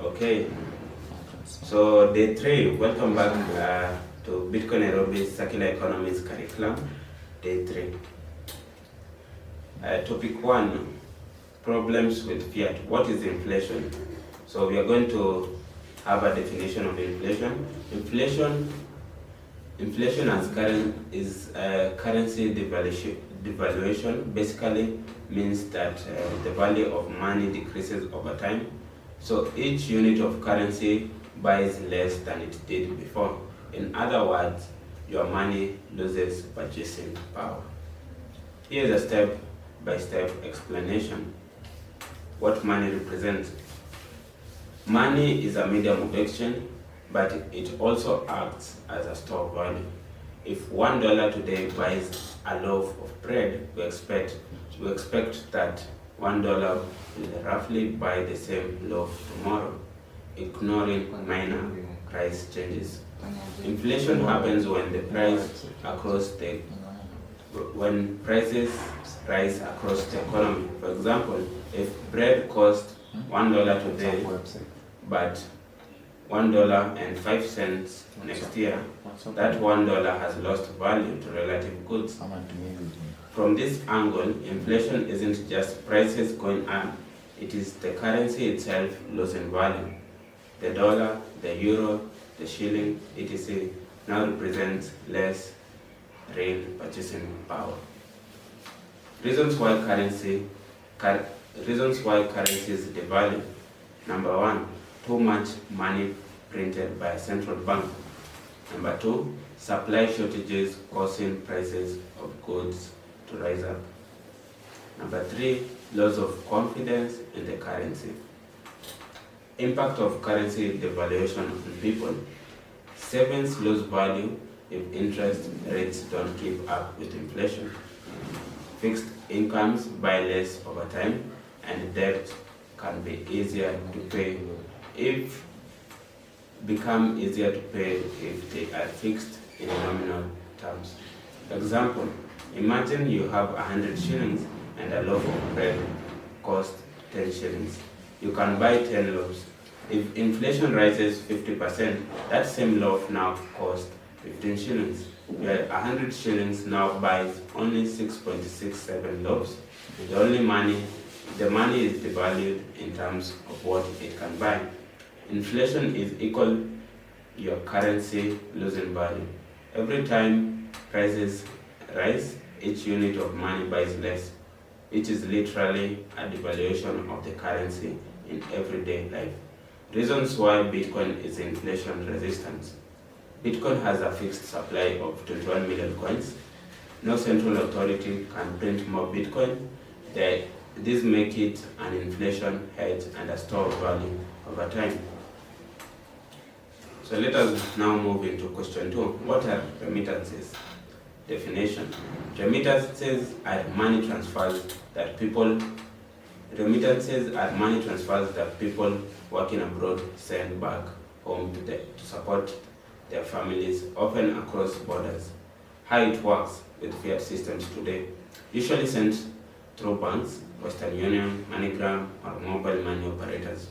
Okay, so day 3, welcome back to Bitcoin Nairobi Circular Economies Curriculum, day 3. Topic 1, problems with fiat. What is inflation? So we are going to have a definition of inflation. Inflation as is currency devaluation. Basically means that the value of money decreases over time. So each unit of currency buys less than it did before. In other words, your money loses purchasing power. Here's a step-by-step explanation. What money represents. Money is a medium of exchange, but it also acts as a store of value. If $1 today buys a loaf of bread, we expect that $1 will roughly buy the same loaf tomorrow, ignoring minor price changes. Inflation happens when prices rise across the economy. For example, if bread costs $1 today, but $1.05 next year, that $1 has lost value to relative goods. From this angle, inflation isn't just prices going up, it is the currency itself losing value. The dollar, the euro, the shilling, etc. now represents less real purchasing power. Reasons why currencies devalue. Number 1, too much money printed by a central bank. Number 2, supply shortages causing prices of goods to rise up. Number 3, loss of confidence in the currency. Impact of currency devaluation on people. Savings lose value if interest rates don't keep up with inflation. Fixed incomes buy less over time, and debt can be easier to pay if they are fixed in nominal terms. Example, imagine you have 100 shillings and a loaf of bread costs 10 shillings. You can buy 10 loaves. If inflation rises 50%, that same loaf now costs 15 shillings. Your 100 shillings now buys only 6.67 loaves. The money is devalued in terms of what it can buy. Inflation is equal your currency losing value. Every time prices rise, each unit of money buys less, which is literally a devaluation of the currency in everyday life. Reasons why Bitcoin is inflation resistant. Bitcoin has a fixed supply of 21 million coins. No central authority can print more Bitcoin. This makes it an inflation hedge and a store of value over time. So let us now move into question 2. What are remittances? Definition. Remittances are money transfers that people working abroad send back home to support their families, often across borders. How it works with fiat systems today, usually sent through banks, Western Union, MoneyGram, or mobile money operators.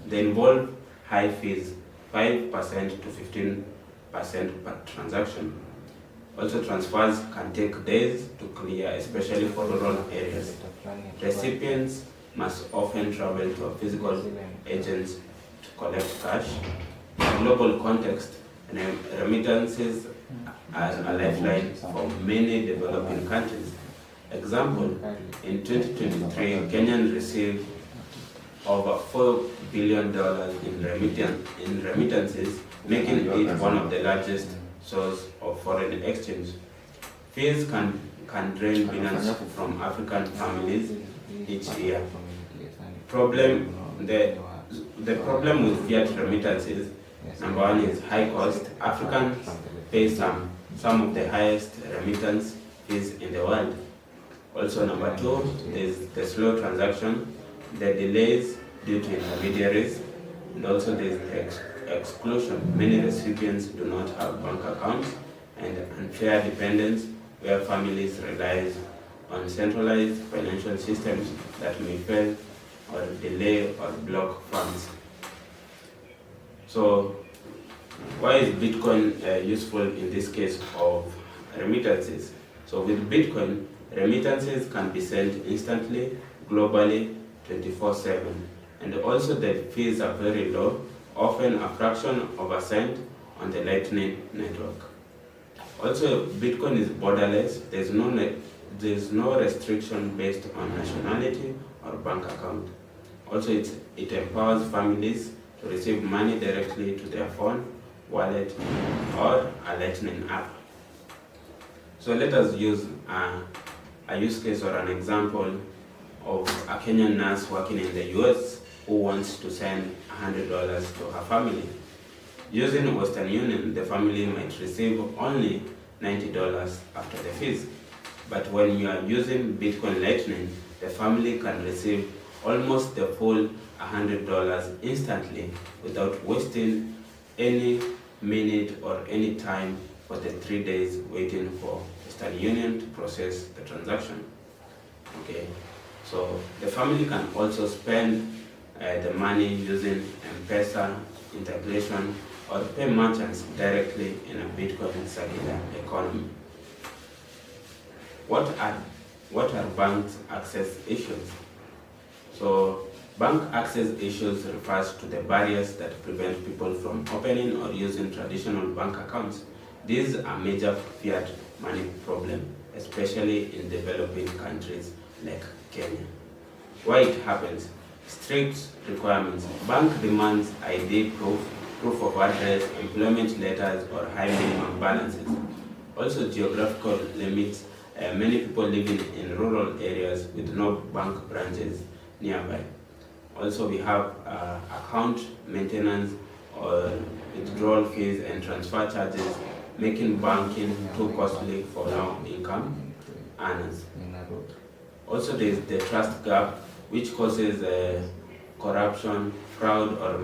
They involve high fees, 5% to 15% per transaction. Also, transfers can take days to clear, especially for rural areas. Recipients must often travel to a physical agent to collect cash. In global context, remittances are a lifeline for many developing countries. Example, in 2023, Kenya received over $4 billion in remittances, making it one of the largest sources of foreign exchange. Fees can drain billions from African families each year. The problem with fiat remittances, number 1 is high cost. Africans pay some of the highest remittance fees in the world. Also, number 2 is the slow transaction, the delays due to intermediaries, and also there's the exclusion. Many recipients do not have bank accounts, and unfair dependence where families rely on centralized financial systems that may fail or delay or block funds. So why is Bitcoin useful in this case of remittances? So with Bitcoin, remittances can be sent instantly, globally, 24/7. And also the fees are very low, often a fraction of a cent on the Lightning Network. Also, Bitcoin is borderless. There's no restriction based on nationality or bank account. Also, it empowers families to receive money directly to their phone, wallet, or a Lightning app. So let us use a use case or an example of a Kenyan nurse working in the US who wants to send $100 to her family. Using Western Union, the family might receive only $90 after the fees. But when you are using Bitcoin Lightning, the family can receive almost the full $100 instantly without wasting any minute or any time for the 3 days waiting for Western Union to process the transaction. Okay, so the family can also spend the money using M-Pesa integration or pay merchants directly in a Bitcoin circular economy. What are bank access issues? So bank access issues refers to the barriers that prevent people from opening or using traditional bank accounts. These are major fiat money problem, especially in developing countries like Kenya. Why it happens? Strict requirements. Bank demands ID proof of address, employment letters, or high minimum balances. Also geographical limits. Many people living in rural areas with no bank branches nearby. Also, we have account maintenance or withdrawal fees and transfer charges, making banking too costly for low-income earners. Also, there is the trust gap, which causes corruption, fraud, or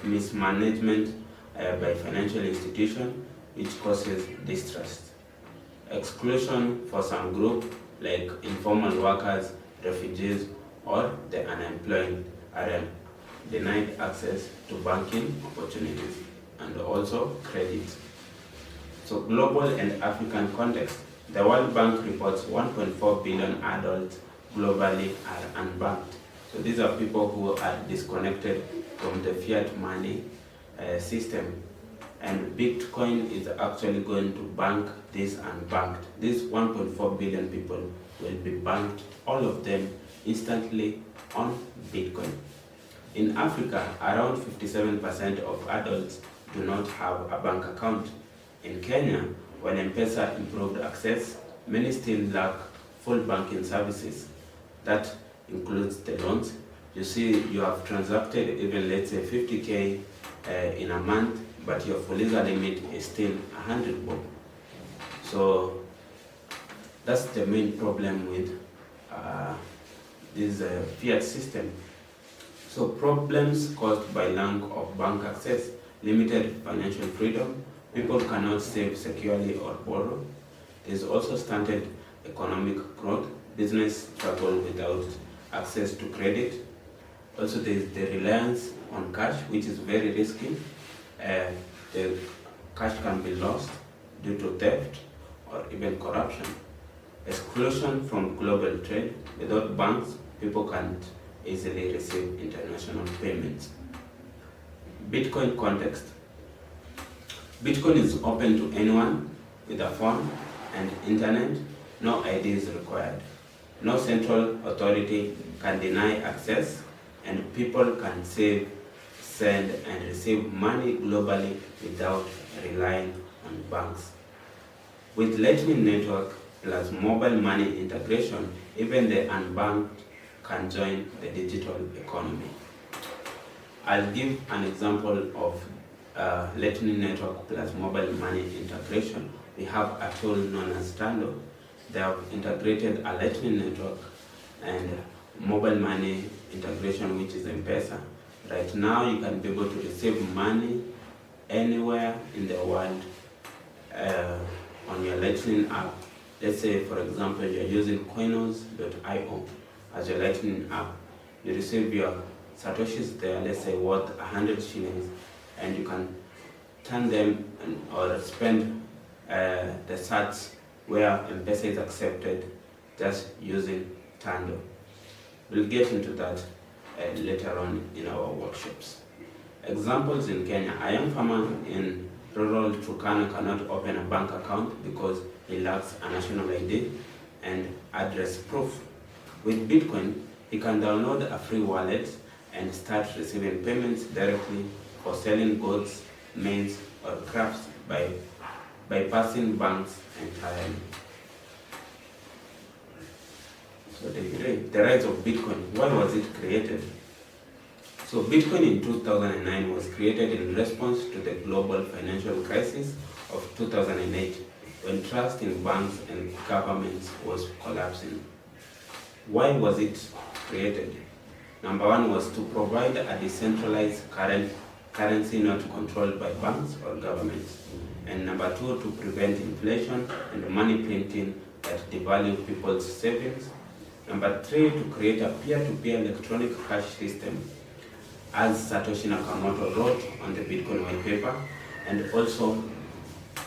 mismanagement by financial institutions, which causes distrust. Exclusion for some group like informal workers, refugees, or the unemployed are denied access to banking opportunities and also credit. So global and African context. The World Bank reports 1.4 billion adults globally are unbanked. So these are people who are disconnected from the fiat money system. And Bitcoin is actually going to bank this unbanked. These 1.4 billion people will be banked, all of them instantly on Bitcoin. In Africa, around 57% of adults do not have a bank account. In Kenya, when M-Pesa improved access, many still lack full banking services. That includes the loans. You see, you have transacted even, let's say, 50K in a month, but your Fuliza limit is still 100 bob. So that's the main problem with this fiat system. So problems caused by lack of bank access, limited financial freedom, people cannot save securely or borrow. There's also stunted economic growth, business struggle without access to credit. Also there's the reliance on cash, which is very risky. The cash can be lost due to theft or even corruption. Exclusion from global trade. Without banks, people can't easily receive international payments. Bitcoin context. Bitcoin is open to anyone with a phone and internet. No ID is required. No central authority can deny access, and people can save, send, and receive money globally without relying on banks. With Lightning Network plus mobile money integration, even the unbanked can join the digital economy. I'll give an example of Lightning Network plus mobile money integration. We have a tool known as Tando. They have integrated a Lightning Network and mobile money integration, which is M-Pesa. Right now, you can be able to receive money anywhere in the world on your Lightning app. Let's say, for example, you're using Coinos.io as your Lightning app. You receive your Satoshis there, let's say worth 100 shillings, and you can turn them or spend the sats where M-Pesa is accepted just using Tando. We'll get into that later on in our workshops. Examples in Kenya: a young farmer in rural Turkana cannot open a bank account because he lacks a national ID and address proof. With Bitcoin, he can download a free wallet and start receiving payments directly for selling goods, maize, or crafts by bypassing banks entirely. So the rise of Bitcoin. Why was it created? So Bitcoin in 2009 was created in response to the global financial crisis of 2008, when trust in banks and governments was collapsing. Why was it created? Number one was to provide a decentralized currency not controlled by banks or governments. And number two, to prevent inflation and money printing that devalue people's savings. Number three, to create a peer-to-peer electronic cash system, as Satoshi Nakamoto wrote on the Bitcoin white paper. And also,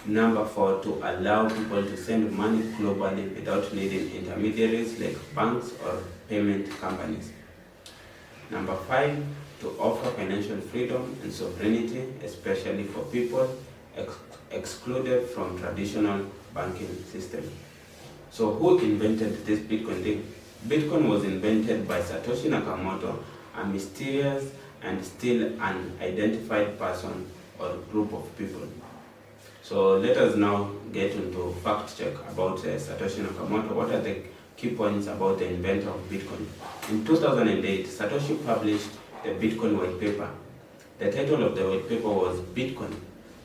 number four, to allow people to send money globally without needing intermediaries like banks or payment companies. Number five, to offer financial freedom and sovereignty, especially for people excluded from traditional banking system. So who invented this Bitcoin thing? Bitcoin was invented by Satoshi Nakamoto, a mysterious and still unidentified person or group of people. So let us now get into fact check about Satoshi Nakamoto. What are the key points about the inventor of Bitcoin? In 2008, Satoshi published the Bitcoin white paper. The title of the white paper was Bitcoin,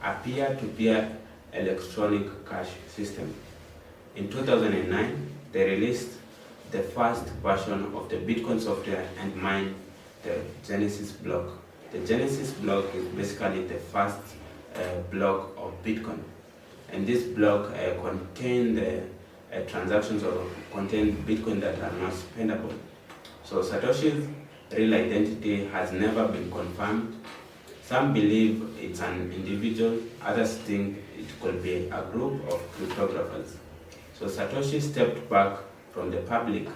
a peer-to-peer electronic cash system. In 2009, they released the first version of the Bitcoin software and mined the Genesis block. The Genesis block is basically the first block of Bitcoin. And this block contained transactions or contained Bitcoin that are not spendable. So Satoshi's real identity has never been confirmed. Some believe it's an individual, others think it could be a group of cryptographers. So Satoshi stepped back from the public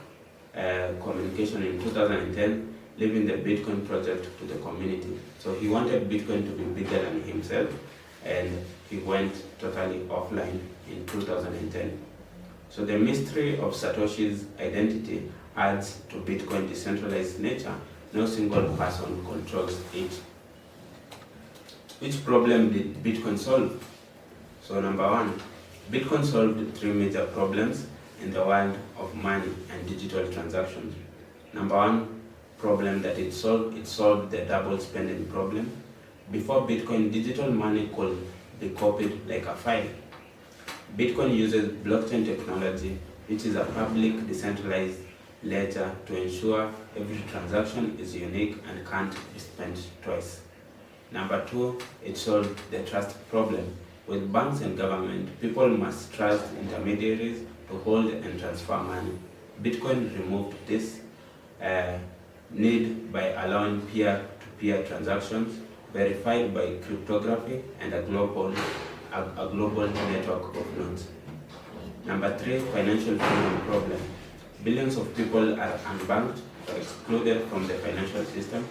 communication in 2010, leaving the Bitcoin project to the community. So he wanted Bitcoin to be bigger than himself, and he went totally offline in 2010. So the mystery of Satoshi's identity adds to Bitcoin's decentralized nature. No single person controls it. Which problem did Bitcoin solve? So number one, Bitcoin solved three major problems in the world of money and digital transactions. Number one problem that it solved the double spending problem. Before Bitcoin, digital money could be copied like a file. Bitcoin uses blockchain technology, which is a public decentralized ledger, to ensure every transaction is unique and can't be spent twice. Number two, it solved the trust problem. With banks and government, people must trust intermediaries to hold and transfer money. Bitcoin removed this need by allowing peer-to-peer transactions verified by cryptography and a global network of nodes. Number three, financial freedom problem. Billions of people are unbanked or excluded from the financial system.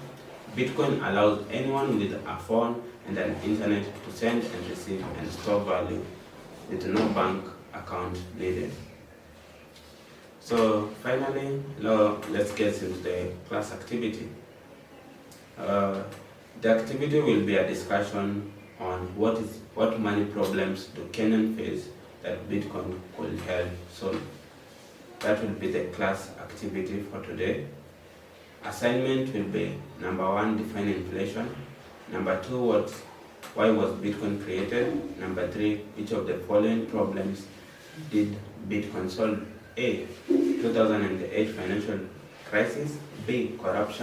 Bitcoin allows anyone with a phone and an internet to send and receive and store value with no bank account needed. So finally, now let's get into the class activity. The activity will be a discussion on what money problems do Kenyan face that Bitcoin could help solve. That will be the class activity for today. Assignment will be number one, define inflation. Number two, why was Bitcoin created? Number three, which of the following problems did Bitcoin solve? A, 2008 financial crisis. B, corruption.